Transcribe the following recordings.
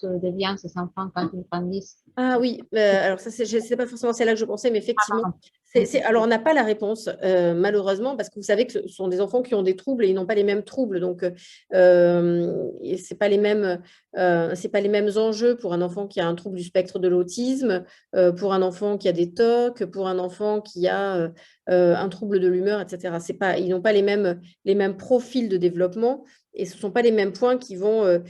devient ces enfants quand ils grandissent? Ah oui, alors ça, c'est pas forcément celle-là que je pensais, mais Ah, effectivement, pardon. Oui. alors on n'a pas la réponse, malheureusement, parce que vous savez que ce sont des enfants qui ont des troubles et ils n'ont pas les mêmes troubles, donc et c'est pas les mêmes enjeux pour un enfant qui a un trouble du spectre de l'autisme, pour un enfant qui a des TOC, pour un enfant qui a un trouble de l'humeur, etc. C'est pas, ils n'ont pas les mêmes profils de développement. Et ce ne sont pas les mêmes points qui vont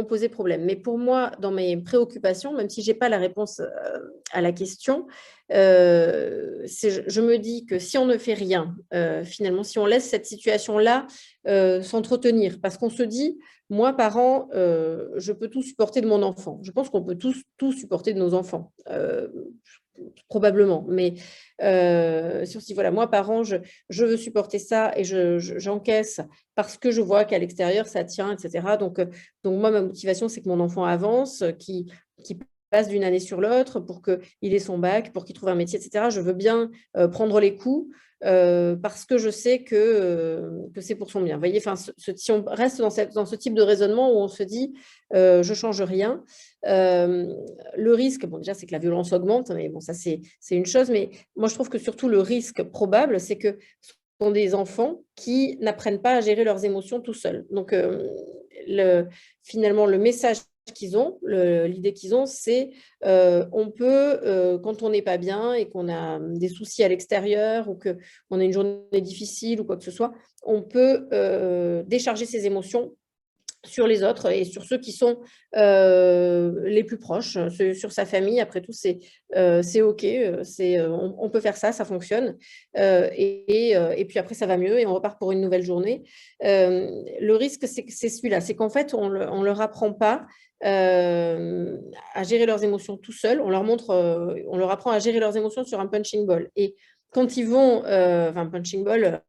poser problème. Mais pour moi, dans mes préoccupations, même si je n'ai pas la réponse à la question, je me dis que si on ne fait rien, finalement, si on laisse cette situation-là s'entretenir, parce qu'on se dit, moi, parent, je peux tout supporter de mon enfant. Je pense qu'on peut tous tout supporter de nos enfants. Probablement, mais si voilà, moi, parent, je veux supporter ça et j'encaisse parce que je vois qu'à l'extérieur, ça tient, etc. Donc moi, ma motivation, c'est que mon enfant avance, qui passe d'une année sur l'autre pour qu'il ait son bac, pour qu'il trouve un métier, etc. Je veux bien prendre les coups parce que je sais que c'est pour son bien. Vous voyez, enfin, si on reste dans ce type de raisonnement où on se dit je ne change rien, le risque, bon, déjà, c'est que la violence augmente, mais bon, ça, c'est une chose. Mais moi, je trouve que surtout le risque probable, c'est que ce sont des enfants qui n'apprennent pas à gérer leurs émotions tout seuls. Donc, finalement, le message qu'ils ont, l'idée qu'ils ont, c'est on peut, quand on n'est pas bien et qu'on a des soucis à l'extérieur ou qu'on a une journée difficile ou quoi que ce soit, on peut décharger ses émotions sur les autres et sur ceux qui sont les plus proches, sur sa famille. Après tout, c'est OK, on peut faire ça, ça fonctionne. Et puis après, ça va mieux et on repart pour une nouvelle journée. Le risque, c'est celui-là, c'est qu'en fait, on ne leur apprend pas à gérer leurs émotions tout seuls. On leur apprend à gérer leurs émotions sur un punching ball. Et quand ils vont, enfin, punching ball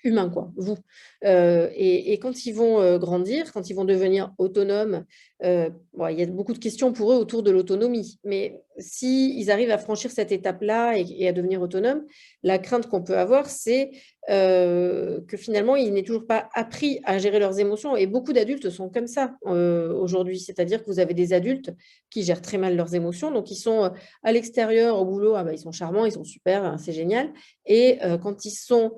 humain, quoi, vous. Et quand ils vont grandir, quand ils vont devenir autonomes, bon, il y a beaucoup de questions pour eux autour de l'autonomie. Mais s'ils arrivent à franchir cette étape-là et à devenir autonomes, la crainte qu'on peut avoir, c'est que finalement, ils n'aient toujours pas appris à gérer leurs émotions. Et beaucoup d'adultes sont comme ça aujourd'hui. C'est-à-dire que vous avez des adultes qui gèrent très mal leurs émotions. Donc, ils sont à l'extérieur, au boulot, ah bah, ils sont charmants, ils sont super, hein, c'est génial. Et quand ils sont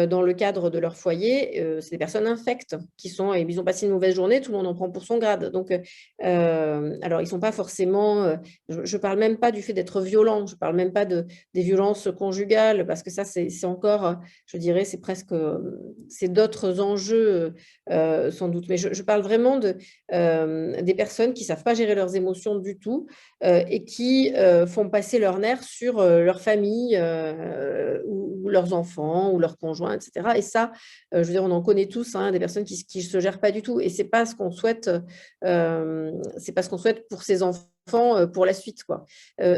dans le cadre de leur foyer, c'est des personnes infectes et ils ont passé une mauvaise journée, tout le monde en prend pour son grade. Donc, alors, ils ne sont pas forcément, je ne parle même pas du fait d'être violent, je ne parle même pas des violences conjugales, parce que ça, c'est encore, je dirais, c'est d'autres enjeux, sans doute. Mais je parle vraiment des personnes qui ne savent pas gérer leurs émotions du tout et qui font passer leurs nerfs sur leur famille ou leurs enfants ou leurs conjoints, etc. Et ça, je veux dire, on en connaît tous, hein, des personnes qui ne se gèrent pas du tout. Et c'est pas ce qu'on souhaite pour ces enfants pour la suite, quoi.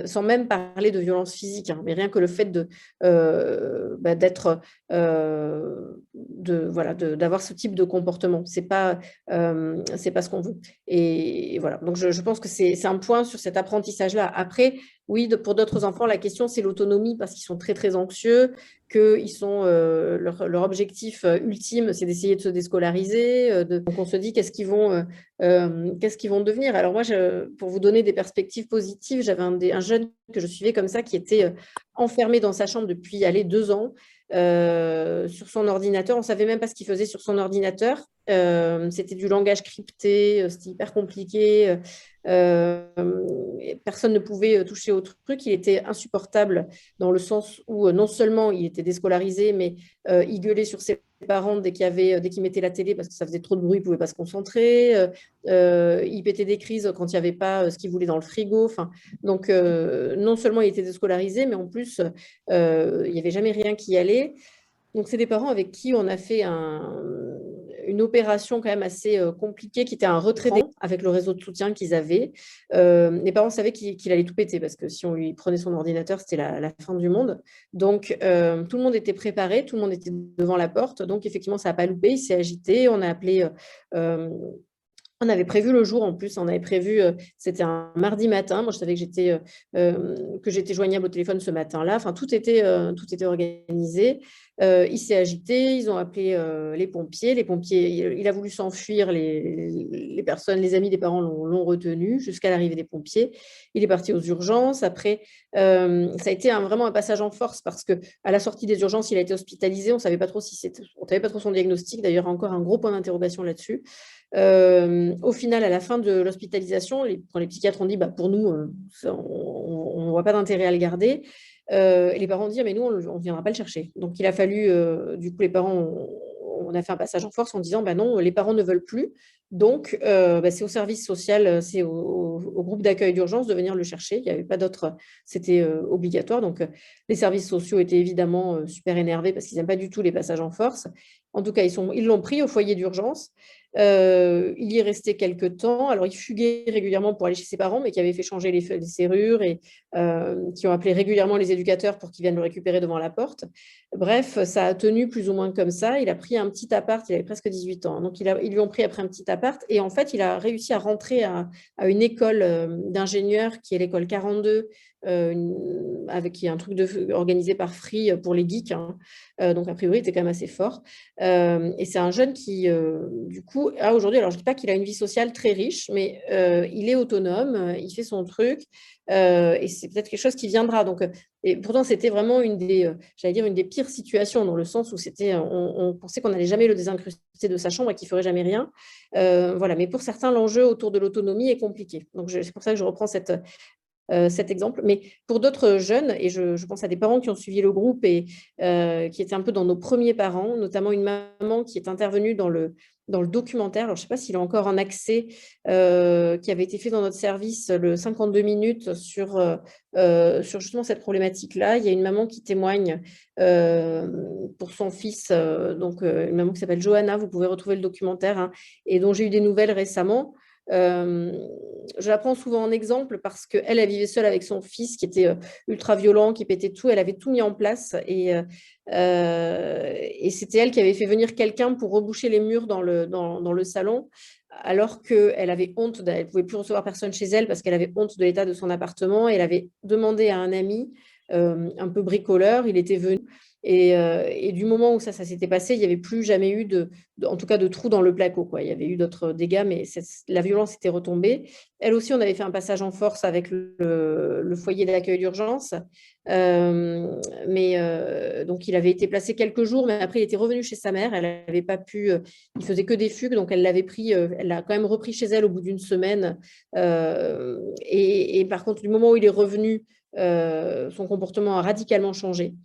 Sans même parler de violence physique, hein, mais rien que le fait d'être, voilà, d'avoir ce type de comportement, c'est pas ce qu'on veut. Et voilà. Donc je pense que c'est un point sur cet apprentissage-là. Après, oui, pour d'autres enfants, la question c'est l'autonomie parce qu'ils sont très très anxieux, leur objectif ultime, c'est d'essayer de se déscolariser. Donc on se dit qu'est-ce qu'ils vont devenir. Alors moi, pour vous donner des perspectives positives, j'avais un jeune que je suivais comme ça qui était enfermé dans sa chambre depuis 2 ans. Sur son ordinateur, on ne savait même pas ce qu'il faisait sur son ordinateur. C'était du langage crypté, c'était hyper compliqué. Personne ne pouvait toucher au truc. Il était insupportable dans le sens où non seulement il était déscolarisé, mais il gueulait sur ses parents dès qu'il mettait la télé parce que ça faisait trop de bruit, il ne pouvait pas se concentrer. Il pétait des crises quand il n'y avait pas ce qu'il voulait dans le frigo. Enfin, donc, non seulement il était déscolarisé, mais en plus, il n'y avait jamais rien qui allait. Donc, c'est des parents avec qui on a fait une opération quand même assez compliquée, qui était un retrait d'écran avec le réseau de soutien qu'ils avaient. Les parents savaient qu'il allait tout péter parce que si on lui prenait son ordinateur, c'était la fin du monde. Donc, tout le monde était préparé, tout le monde était devant la porte. Donc, effectivement, ça n'a pas loupé, il s'est agité. On a appelé On avait prévu le jour en plus, on avait prévu, c'était un mardi matin. Moi, je savais que j'étais joignable au téléphone ce matin-là. Enfin, tout était organisé. Il s'est agité, ils ont appelé les pompiers. Les pompiers, il a voulu s'enfuir. Les personnes, les amis des parents l'ont retenu jusqu'à l'arrivée des pompiers. Il est parti aux urgences. Après, ça a été vraiment un passage en force parce que à la sortie des urgences, il a été hospitalisé. On savait pas trop on savait pas trop son diagnostic. D'ailleurs, encore un gros point d'interrogation là-dessus. Au final, à la fin de l'hospitalisation, quand les psychiatres ont dit bah, pour nous, on ne voit pas d'intérêt à le garder, et les parents ont dit mais nous, on ne viendra pas le chercher. Donc, il a fallu, du coup, les parents, on a fait un passage en force en disant bah, non, les parents ne veulent plus. Donc, bah, c'est au service social, c'est au groupe d'accueil d'urgence de venir le chercher. Il n'y avait pas d'autre, c'était obligatoire. Donc, les services sociaux étaient évidemment super énervés parce qu'ils n'aiment pas du tout les passages en force. En tout cas, ils l'ont pris au foyer d'urgence. Il y est resté quelques temps. Alors, il fuguait régulièrement pour aller chez ses parents, mais qui avaient fait changer les serrures et qui ont appelé régulièrement les éducateurs pour qu'ils viennent le récupérer devant la porte. Bref, ça a tenu plus ou moins comme ça. Il a pris un petit appart, il avait presque 18 ans. Donc, ils lui ont pris après un petit appart. Et en fait, il a réussi à rentrer à une école d'ingénieurs qui est l'école 42, qui est un truc organisé par Free pour les geeks. Hein. Donc, a priori, il était quand même assez fort. Et c'est un jeune qui, du coup, a aujourd'hui, alors je ne dis pas qu'il a une vie sociale très riche, mais il est autonome, il fait son truc, et c'est peut-être quelque chose qui viendra. Donc, et pourtant, c'était vraiment j'allais dire, une des pires situations, dans le sens où on pensait qu'on n'allait jamais le désincruster de sa chambre et qu'il ne ferait jamais rien. Voilà. Mais pour certains, l'enjeu autour de l'autonomie est compliqué. Donc, c'est pour ça que je reprends cet exemple. Mais pour d'autres jeunes, et je pense à des parents qui ont suivi le groupe et qui étaient un peu dans nos premiers parents, notamment une maman qui est intervenue dans le documentaire, alors je ne sais pas s'il est encore en accès, qui avait été fait dans notre service, le 52 minutes, sur justement cette problématique-là. Il y a une maman qui témoigne pour son fils, une maman qui s'appelle Johanna, vous pouvez retrouver le documentaire, hein, et dont j'ai eu des nouvelles récemment. Je la prends souvent en exemple parce qu'elle, elle vivait seule avec son fils qui était ultra violent, qui pétait tout. Elle avait tout mis en place et c'était elle qui avait fait venir quelqu'un pour reboucher les murs dans le salon, alors qu'elle avait honte, elle ne pouvait plus recevoir personne chez elle parce qu'elle avait honte de l'état de son appartement. Et elle avait demandé à un ami un peu bricoleur, il était venu. Et du moment où ça s'était passé, il n'y avait plus jamais eu en tout cas de trous dans le placo, quoi. Il y avait eu d'autres dégâts, mais la violence était retombée. Elle aussi, on avait fait un passage en force avec le foyer d'accueil d'urgence. Donc, il avait été placé quelques jours, mais après, il était revenu chez sa mère. Elle n'avait pas pu, il faisait que des fugues, donc elle l'avait pris, elle l'a quand même repris chez elle au bout d'une semaine. Et par contre, du moment où il est revenu, son comportement a radicalement changé.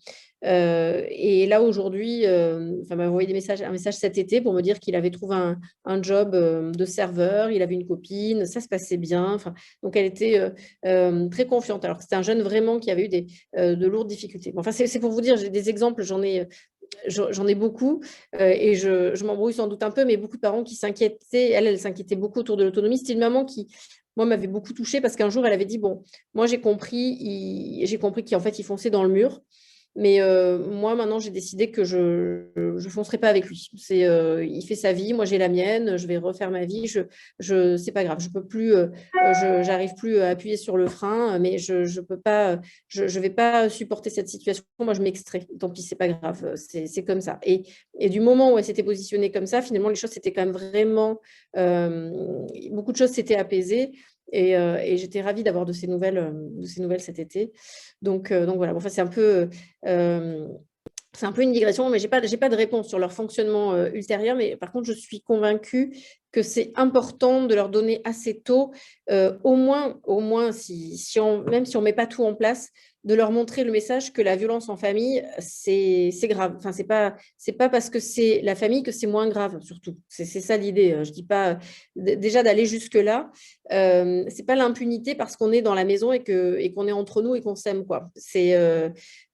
Et là, aujourd'hui, il m'a envoyé un message cet été pour me dire qu'il avait trouvé un job de serveur, il avait une copine, ça se passait bien. Donc, elle était très confiante. Alors que c'était un jeune vraiment qui avait eu de lourdes difficultés. Enfin, c'est pour vous dire, j'ai des exemples, j'en ai beaucoup et je m'embrouille sans doute un peu, mais beaucoup de parents qui s'inquiétaient, elle s'inquiétait beaucoup autour de l'autonomie. C'était une maman qui, moi, m'avait beaucoup touchée parce qu'un jour, elle avait dit, bon, moi, j'ai compris qu'en fait, il fonçait dans le mur. Mais moi, maintenant, j'ai décidé que je ne foncerai pas avec lui. Il fait sa vie, moi j'ai la mienne, je vais refaire ma vie. C'est pas grave, je peux plus, j'arrive plus à appuyer sur le frein, mais je peux pas, je vais pas supporter cette situation. Moi, je m'extrais. Tant pis, c'est pas grave, c'est comme ça. Et du moment où elle s'était positionnée comme ça, finalement, les choses s'étaient quand même vraiment, beaucoup de choses s'étaient apaisées. Et j'étais ravie d'avoir de ces nouvelles cet été. Donc voilà. Bon, enfin, c'est un peu une digression, mais j'ai pas de réponse sur leur fonctionnement ultérieur. Mais par contre, je suis convaincue que c'est important de leur donner assez tôt, au moins même si on ne met pas tout en place, de leur montrer le message que la violence en famille, c'est grave. Enfin, c'est pas parce que c'est la famille que c'est moins grave, surtout. C'est ça l'idée. Je dis pas déjà d'aller jusque-là. C'est pas l'impunité parce qu'on est dans la maison et qu'on est entre nous et qu'on s'aime, quoi. Et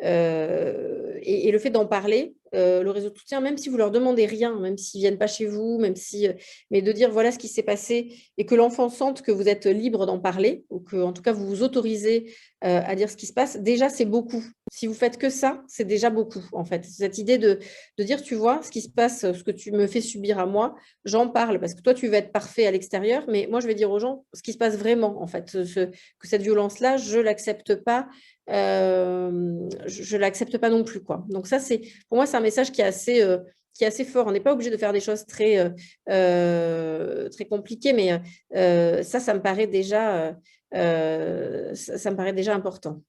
le fait d'en parler, le réseau de soutien, même si vous leur demandez rien, même s'ils viennent pas chez vous, même si, mais de dire voilà ce qui s'est passé et que l'enfant sente que vous êtes libre d'en parler ou que, en tout cas, vous vous autorisez à dire ce qui se passe. Déjà, c'est beaucoup. Si vous faites que ça, c'est déjà beaucoup, en fait. Cette idée de dire, tu vois, ce qui se passe, ce que tu me fais subir à moi, j'en parle parce que toi, tu vas être parfait à l'extérieur, mais moi, je vais dire aux gens ce qui se passe vraiment, en fait. Que cette violence-là, je ne l'accepte pas. Je l'accepte pas non plus, quoi. Donc ça, pour moi, c'est un message qui est assez fort. On n'est pas obligé de faire des choses très compliquées, mais ça me paraît déjà, ça me paraît déjà important.